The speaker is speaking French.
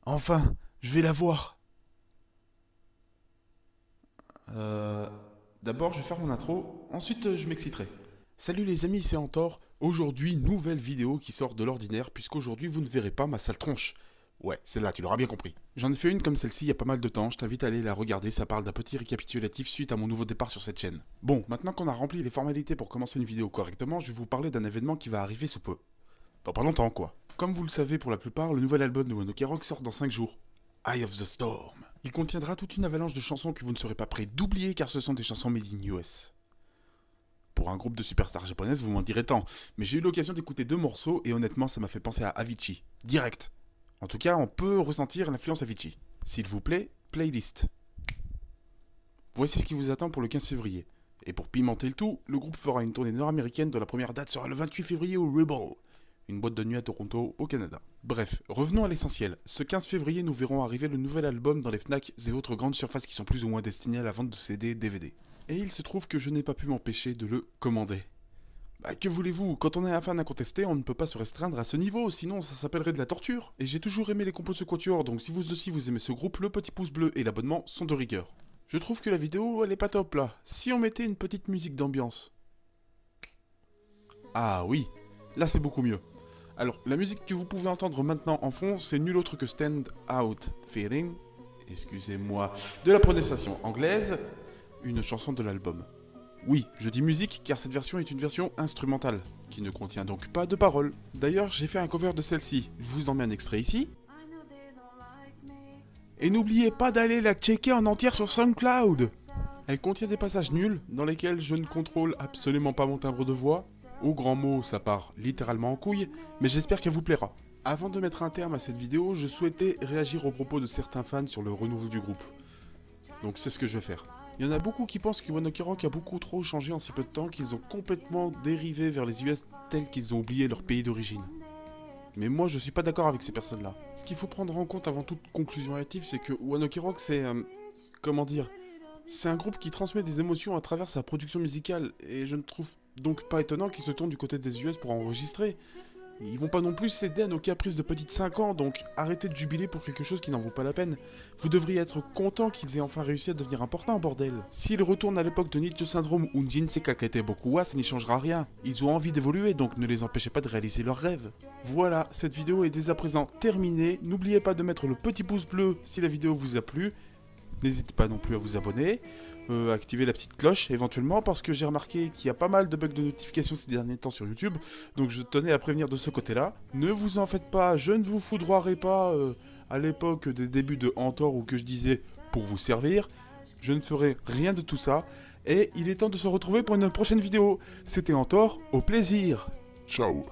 Enfin, je vais la voir. D'abord, je vais faire mon intro, ensuite je m'exciterai. Salut les amis, c'est Antor. Aujourd'hui, nouvelle vidéo qui sort de l'ordinaire, puisqu'aujourd'hui vous ne verrez pas ma sale tronche. Ouais, celle-là, tu l'auras bien compris. J'en ai fait une comme celle-ci il y a pas mal de temps, je t'invite à aller la regarder, ça parle d'un petit récapitulatif suite à mon nouveau départ sur cette chaîne. Bon, maintenant qu'on a rempli les formalités pour commencer une vidéo correctement, je vais vous parler d'un événement qui va arriver sous peu. Dans pas longtemps, quoi. Comme vous le savez pour la plupart, le nouvel album de One Ok Rock sort dans 5 jours. Eye of the Storm. Il contiendra toute une avalanche de chansons que vous ne serez pas prêts d'oublier car ce sont des chansons made in US. Pour un groupe de superstars japonaises, vous m'en direz tant, mais j'ai eu l'occasion d'écouter 2 morceaux et honnêtement ça m'a fait penser à Avicii. Direct. En tout cas, on peut ressentir l'influence Avicii. S'il vous plaît, playlist. Voici ce qui vous attend pour le 15 février. Et pour pimenter le tout, le groupe fera une tournée nord-américaine dont la première date sera le 28 février au Rebel, une boîte de nuit à Toronto, au Canada. Bref, revenons à l'essentiel. Ce 15 février, nous verrons arriver le nouvel album dans les Fnac et autres grandes surfaces qui sont plus ou moins destinées à la vente de CD et DVD. Et il se trouve que je n'ai pas pu m'empêcher de le commander. Bah que voulez-vous, quand on est un fan incontesté, on ne peut pas se restreindre à ce niveau, sinon ça s'appellerait de la torture. Et j'ai toujours aimé les compos de ce quatuor, donc si vous aussi vous aimez ce groupe, le petit pouce bleu et l'abonnement sont de rigueur. Je trouve que la vidéo, elle est pas top là. Si on mettait une petite musique d'ambiance. Ah oui, là c'est beaucoup mieux. Alors, la musique que vous pouvez entendre maintenant en fond, c'est nul autre que Stand Out Feeling, excusez-moi, de la prononciation anglaise, une chanson de l'album. Oui, je dis musique car cette version est une version instrumentale, qui ne contient donc pas de paroles. D'ailleurs, j'ai fait un cover de celle-ci, je vous en mets un extrait ici. Et n'oubliez pas d'aller la checker en entière sur SoundCloud. Elle contient des passages nuls, dans lesquels je ne contrôle absolument pas mon timbre de voix. Au grand mot, ça part littéralement en couille, mais j'espère qu'elle vous plaira. Avant de mettre un terme à cette vidéo, je souhaitais réagir aux propos de certains fans sur le renouveau du groupe. Donc c'est ce que je vais faire. Il y en a beaucoup qui pensent que One Ok Rock a beaucoup trop changé en si peu de temps qu'ils ont complètement dérivé vers les US tels qu'ils ont oublié leur pays d'origine. Mais moi je suis pas d'accord avec ces personnes-là. Ce qu'il faut prendre en compte avant toute conclusion hâtive, c'est que One Ok Rock c'est... comment dire, c'est un groupe qui transmet des émotions à travers sa production musicale, et je ne trouve donc pas étonnant qu'ils se tournent du côté des US pour enregistrer. Ils vont pas non plus céder à nos caprices de petites 5 ans, donc arrêtez de jubiler pour quelque chose qui n'en vaut pas la peine. Vous devriez être content qu'ils aient enfin réussi à devenir importants, bordel. S'ils retournent à l'époque de Nietzsche Syndrome ou Jinsei Kakete Bokuwa, ça n'y changera rien. Ils ont envie d'évoluer, donc ne les empêchez pas de réaliser leurs rêves. Voilà, cette vidéo est dès à présent terminée. N'oubliez pas de mettre le petit pouce bleu si la vidéo vous a plu. N'hésitez pas non plus à vous abonner, activer la petite cloche éventuellement parce que j'ai remarqué qu'il y a pas mal de bugs de notification ces derniers temps sur YouTube, donc je tenais à prévenir de ce côté-là. Ne vous en faites pas, je ne vous foudroierai pas à l'époque des débuts de Antor où que je disais pour vous servir. Je ne ferai rien de tout ça et il est temps de se retrouver pour une prochaine vidéo. C'était Antor, au plaisir. Ciao.